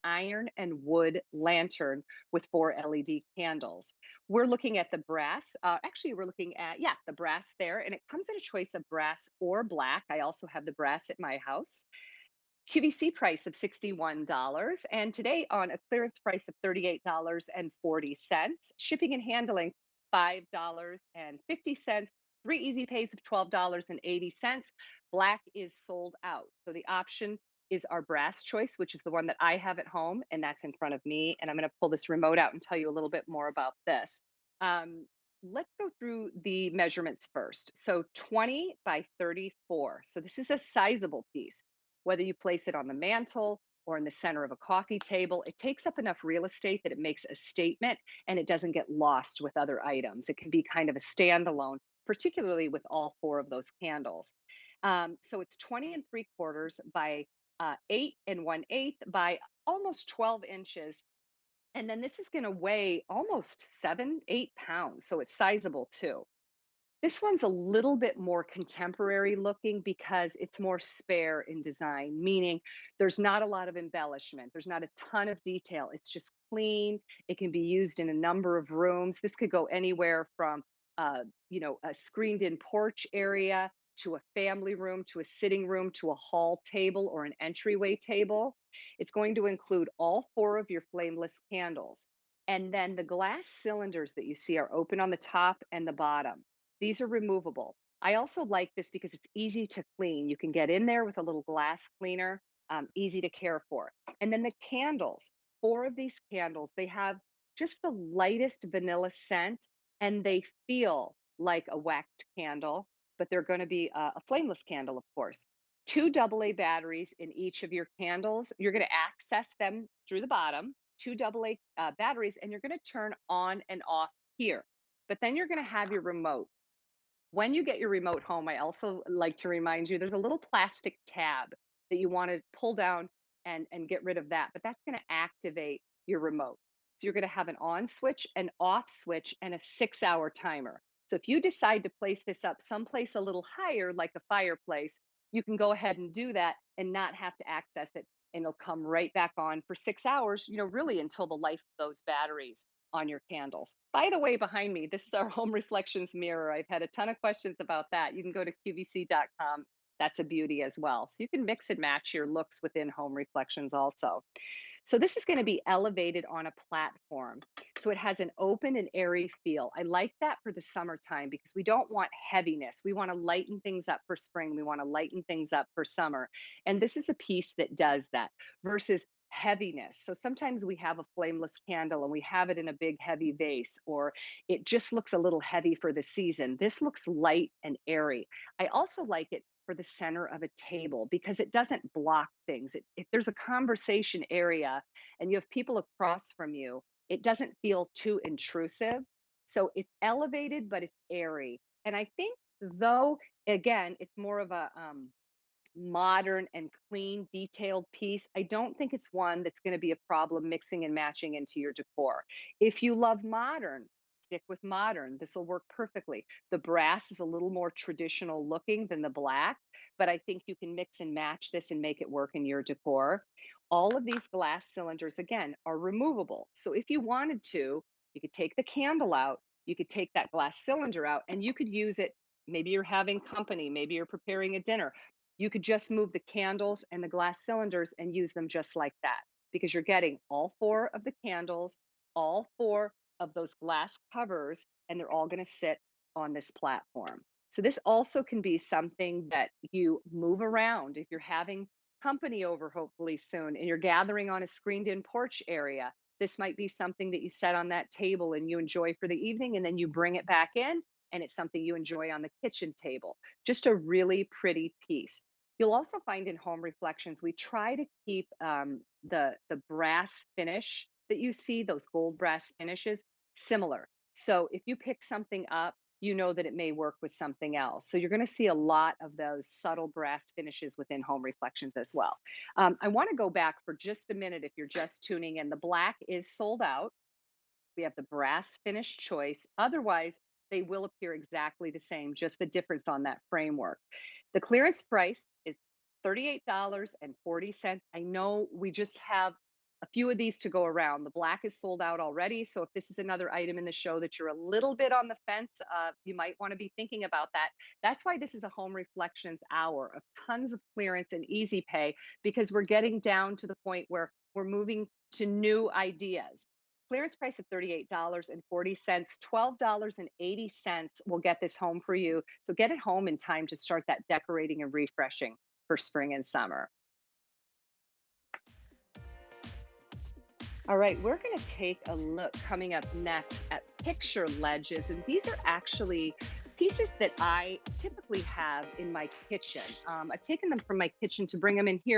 iron and wood lantern with 4 LED candles. We're looking at the brass. Actually, we're looking at, yeah, the brass there, and it comes in a choice of brass or black. I also have the brass at my house. QVC price of $61, and today on a clearance price of $38.40. Shipping and handling $5.50. Three easy pays of $12.80. Black is sold out. So the option is our brass choice, which is the one that I have at home, and that's in front of me. And I'm going to pull this remote out and tell you a little bit more about this. Um, let's go through the measurements first. So 20 by 34. So this is a sizable piece. Whether you place it on the mantle or in the center of a coffee table, it takes up enough real estate that it makes a statement and it doesn't get lost with other items. It can be kind of a standalone, particularly with all four of those candles. So it's 20 and 3/4 by 8 and 1/8 by almost 12 inches. And then this is going to weigh almost 7, 8 pounds. So it's sizable too. This one's a little bit more contemporary looking because it's more spare in design, meaning there's not a lot of embellishment. There's not a ton of detail. It's just clean. It can be used in a number of rooms. This could go anywhere from, a screened-in porch area to a family room to a sitting room to a hall table or an entryway table. It's going to include all four of your flameless candles. And then the glass cylinders that you see are open on the top and the bottom. These are removable. I also like this because it's easy to clean. You can get in there with a little glass cleaner, easy to care for. And then the candles, four of these candles, they have just the lightest vanilla scent and they feel like a waxed candle, but they're going to be a flameless candle, of course. Two AA batteries in each of your candles. You're going to access them through the bottom, two AA batteries, and you're going to turn on and off here. But then you're going to have your remote. When you get your remote home, I also like to remind you there's a little plastic tab that you want to pull down and get rid of that, but that's going to activate your remote. So you're going to have an on switch, an off switch, and a 6-hour timer. So if you decide to place this up someplace a little higher, like a fireplace, you can go ahead and do that and not have to access it. And it'll come right back on for 6 hours, really until the life of those batteries on your candles. By the way, behind me, this is our home reflections mirror. I've had a ton of questions about that. You can go to QVC.com. That's a beauty as well. So you can mix and match your looks within home reflections also. So this is going to be elevated on a platform. So it has an open and airy feel. I like that for the summertime because we don't want heaviness. We want to lighten things up for spring. We want to lighten things up for summer. And this is a piece that does that versus heaviness. So sometimes we have a flameless candle and we have it in a big heavy vase, or it just looks a little heavy for the season. This looks light and airy. I also like it for the center of a table because it doesn't block things. If there's a conversation area and you have people across from you, it doesn't feel too intrusive. So it's elevated, but it's airy. And I think, though, again, it's more of a modern and clean, detailed piece. I don't think it's one that's going to be a problem mixing and matching into your decor. If you love modern, stick with modern. This will work perfectly. The brass is a little more traditional looking than the black, but I think you can mix and match this and make it work in your decor. All of these glass cylinders, again, are removable. So if you wanted to, you could take the candle out, you could take that glass cylinder out, and you could use it. Maybe you're having company, maybe you're preparing a dinner. You could just move the candles and the glass cylinders and use them just like that because you're getting all four of the candles, all four of those glass covers, and they're all going to sit on this platform. So, this also can be something that you move around if you're having company over, hopefully soon, and you're gathering on a screened in porch area. This might be something that you set on that table and you enjoy for the evening, and then you bring it back in, and it's something you enjoy on the kitchen table. Just a really pretty piece. You'll also find in home reflections, we try to keep the brass finish that you see, those gold brass finishes, similar. So if you pick something up, you know that it may work with something else. So you're going to see a lot of those subtle brass finishes within home reflections as well. I want to go back for just a minute if you're just tuning in. The black is sold out. We have the brass finish choice. Otherwise, they will appear exactly the same, just the difference on that framework. The clearance price is $38.40. I know we just have a few of these to go around. The black is sold out already. So if this is another item in the show that you're a little bit on the fence, you might want to be thinking about that. That's why this is a home reflections hour of tons of clearance and easy pay, because we're getting down to the point where we're moving to new ideas. Clearance price of $38.40, $12.80 will get this home for you. So get it home in time to start that decorating and refreshing for spring and summer. All right, we're going to take a look coming up next at picture ledges. And these are actually pieces that I typically have in my kitchen. I've taken them from my kitchen to bring them in here